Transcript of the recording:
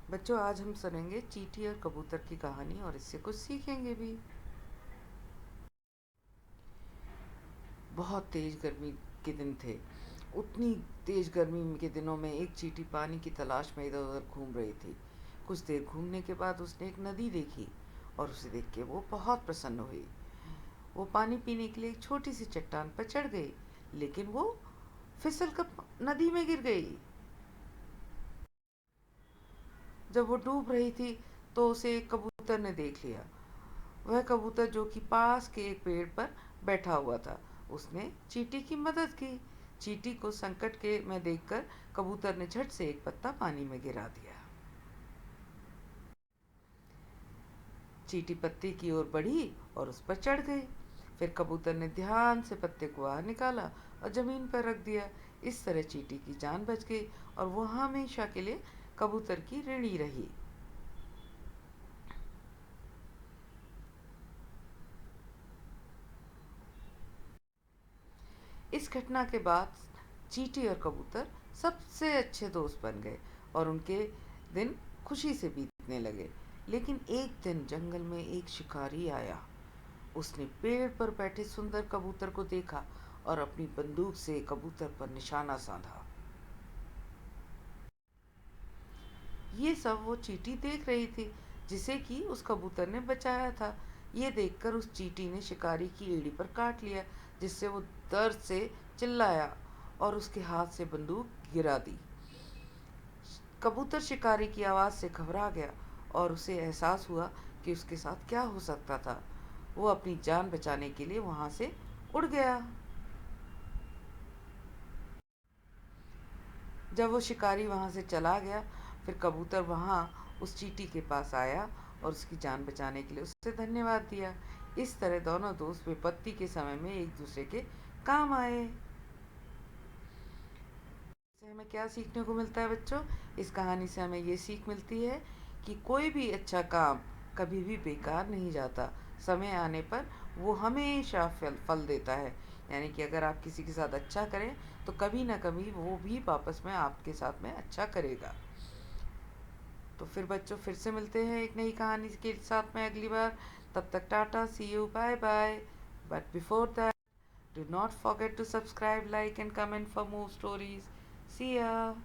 बच्चों, आज हम सुनेंगे चींटी और कबूतर की कहानी और इससे कुछ सीखेंगे भी। बहुत तेज गर्मी के दिन थे। उतनी तेज गर्मी के दिनों में एक चींटी पानी की तलाश में इधर उधर घूम रही थी। कुछ देर घूमने के बाद उसने एक नदी देखी और उसे देख के वो बहुत प्रसन्न हुई। वो पानी पीने के लिए एक छोटी सी चट्टान पर चढ़ गई, लेकिन वो फिसल कर नदी में गिर गई। जब वो डूब रही थी तो उसे एक कबूतर ने देख लिया। वह कबूतर जो कि पास के एक पेड़ पर बैठा हुआ था, उसने चींटी की मदद की। चींटी को संकट के में देखकर कबूतर ने झट से एक पत्ता पानी में गिरा दिया। चींटी पत्ते की ओर बढ़ी और उस पर चढ़ गई। फिर कबूतर ने ध्यान से पत्ते को बाहर निकाला और जमीन पर रख दिया। इस तरह चींटी की जान बच गई और वो हमेशा के लिए कबूतर की ऋणी रही। इस घटना के बाद चींटी और कबूतर सबसे अच्छे दोस्त बन गए और उनके दिन खुशी से बीतने लगे। लेकिन एक दिन जंगल में एक शिकारी आया। उसने पेड़ पर बैठे सुंदर कबूतर को देखा और अपनी बंदूक से कबूतर पर निशाना साधा। ये सब वो चींटी देख रही थी, जिसे कि उस कबूतर ने बचाया था। ये देखकर उस चींटी ने शिकारी की एड़ी पर काट लिया, जिससे वो दर्द से चिल्लाया और उसके हाथ से बंदूक गिरा दी। कबूतर शिकारी की आवाज़ से घबरा गया और उसे एहसास हुआ कि उसके साथ क्या हो सकता था। वो अपनी जान बचाने के लिए वहां से उड़ गया। जब वो शिकारी वहां से चला गया, फिर कबूतर वहां उस चींटी के पास आया और उसकी जान बचाने के लिए उससे धन्यवाद दिया। इस तरह दोनों दोस्त विपत्ति के समय में एक दूसरे के काम आए। इससे हमें क्या सीखने को मिलता है बच्चों? इस कहानी से हमें ये सीख मिलती है कि कोई भी अच्छा काम कभी भी बेकार नहीं जाता। समय आने पर वो हमेशा फल फल देता है। यानी कि अगर आप किसी के साथ अच्छा करें तो कभी ना कभी वो भी वापस में आपके साथ में अच्छा करेगा। तो फिर बच्चों, फिर से मिलते हैं एक नई कहानी के साथ में अगली बार। तब तक tata, see you, bye bye. But before that, do not forget to subscribe, like and comment for more stories. See ya.